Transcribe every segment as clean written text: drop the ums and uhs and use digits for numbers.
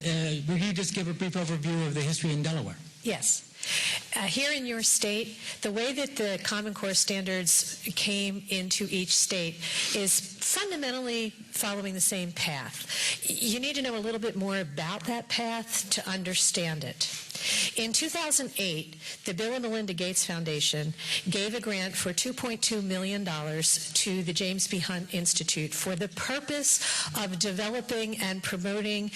Would you just give a brief overview of the history in Delaware? Yes. Here in your state, the way that the Common Core standards came into each state is fundamentally following the same path. You need to know a little bit more about that path to understand it. In 2008, the Bill and Melinda Gates Foundation gave a grant for $2.2 million to the James B. Hunt Institute for the purpose of developing and promoting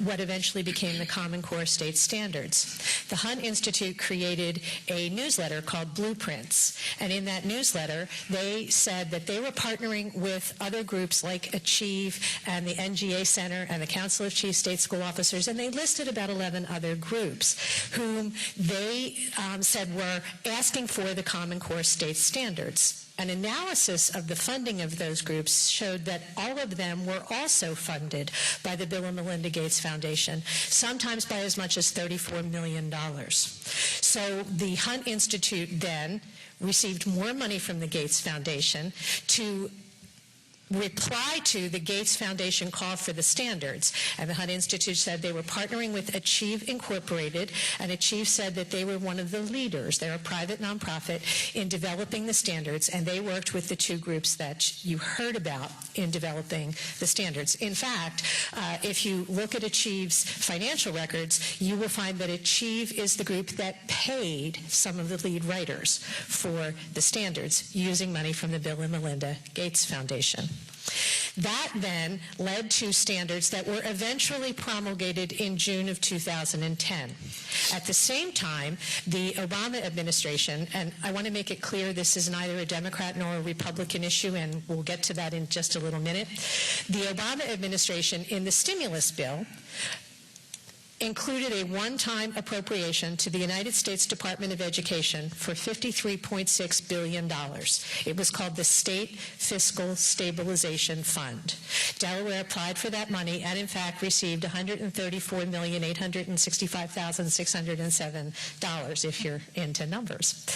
what eventually became the Common Core state standards. The Hunt Institute created a newsletter called Blueprints, and in that newsletter, they said that they were partnering with other groups like Achieve and the NGA Center and the Council of Chief State School Officers, and they listed about 11 other groups whom they said were asking for the Common Core state standards. An analysis of the funding of those groups showed that all of them were also funded by the Bill and Melinda Gates Foundation, sometimes by as much as $34 million. So the Hunt Institute then received more money from the Gates Foundation to reply to the Gates Foundation call for the standards. And the Hunt Institute said they were partnering with Achieve Incorporated, and Achieve said that they were one of the leaders. They're a private nonprofit in developing the standards, and they worked with the two groups that you heard about in developing the standards. In fact, if you look at Achieve's financial records, you will find that Achieve is the group that paid some of the lead writers for the standards using money from the Bill and Melinda Gates Foundation. That then led to standards that were eventually promulgated in June of 2010. At the same time, the Obama administration, and I want to make it clear this is neither a Democrat nor a Republican issue, and we'll get to that in just a little minute, the Obama administration in the stimulus bill included a one-time appropriation to the United States Department of Education for $53.6 billion. It was called the State Fiscal Stabilization Fund. Delaware applied for that money and, in fact, received $134,865,607, if you're into numbers.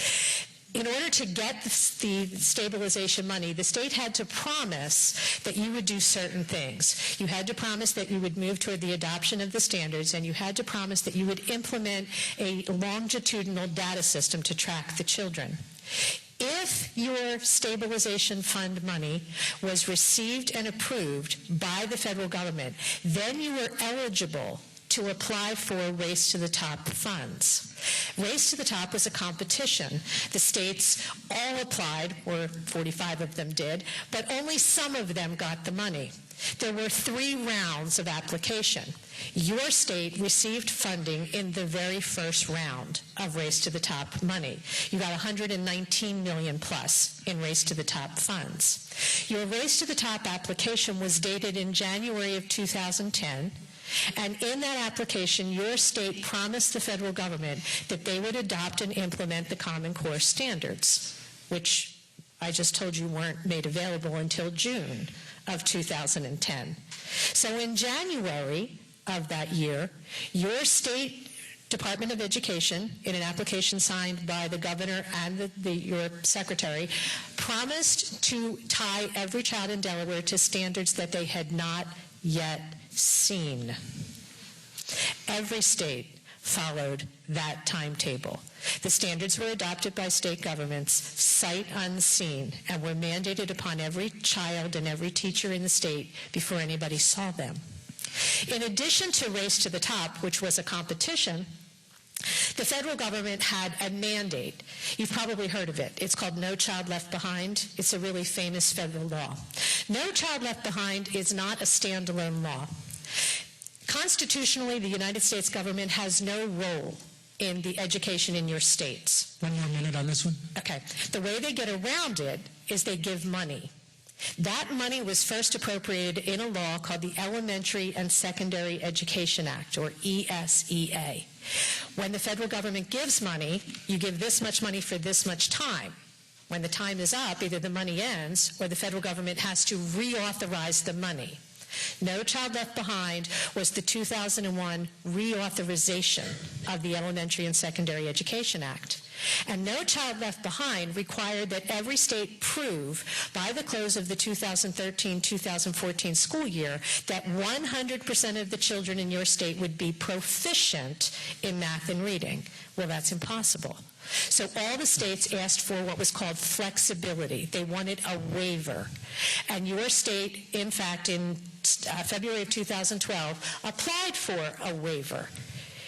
In order to get the stabilization money, the state had to promise that you would do certain things. You had to promise that you would move toward the adoption of the standards, and you had to promise that you would implement a longitudinal data system to track the children. If your stabilization fund money was received and approved by the federal government, then you were eligible to apply for Race to the Top funds. Race to the Top was a competition. The states all applied, or 45 of them did, but only some of them got the money. There were 3 rounds of application. Your state received funding in the very first round of Race to the Top money. You got $119 million plus in Race to the Top funds. Your Race to the Top application was dated in January of 2010, and in that application, your state promised the federal government that they would adopt and implement the Common Core standards, which I just told you weren't made available until June of 2010. So in January of that year, your state Department of Education, in an application signed by the governor and your secretary, promised to tie every child in Delaware to standards that they had not yet seen. Every state followed that timetable. The standards were adopted by state governments sight unseen and were mandated upon every child and every teacher in the state before anybody saw them. In addition to Race to the Top, which was a competition, the federal government had a mandate. You've probably heard of it. It's called No Child Left Behind. It's a really famous federal law. No Child Left Behind is not a standalone law. Constitutionally, the United States government has no role in the education in your states. One more minute on this one. Okay. The way they get around it is they give money. That money was first appropriated in a law called the Elementary and Secondary Education Act, or ESEA. When the federal government gives money, you give this much money for this much time. When the time is up, either the money ends or the federal government has to reauthorize the money. No Child Left Behind was the 2001 reauthorization of the Elementary and Secondary Education Act. And No Child Left Behind required that every state prove by the close of the 2013-2014 school year that 100% of the children in your state would be proficient in math and reading. Well, that's impossible. So all the states asked for what was called flexibility. They wanted a waiver. And your state, in fact, in February of 2012, applied for a waiver.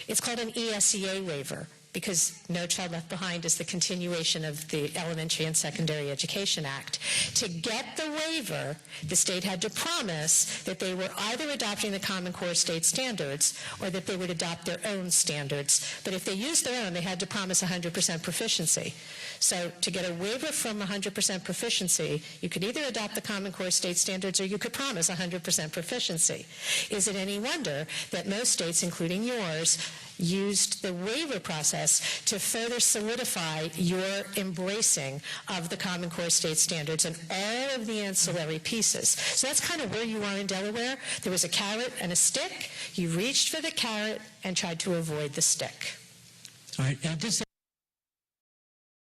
It's called an ESEA waiver, because No Child Left Behind is the continuation of the Elementary and Secondary Education Act. To get the waiver, the state had to promise that they were either adopting the Common Core state standards or that they would adopt their own standards. But if they used their own, they had to promise 100% proficiency. So to get a waiver from 100% proficiency, you could either adopt the Common Core state standards or you could promise 100% proficiency. Is it any wonder that most states, including yours, used the waiver process to further solidify your embracing of the Common Core state standards and all of the ancillary pieces? So that's kind of where you are in Delaware. There was a carrot and a stick. You reached for the carrot and tried to avoid the stick. All right. Just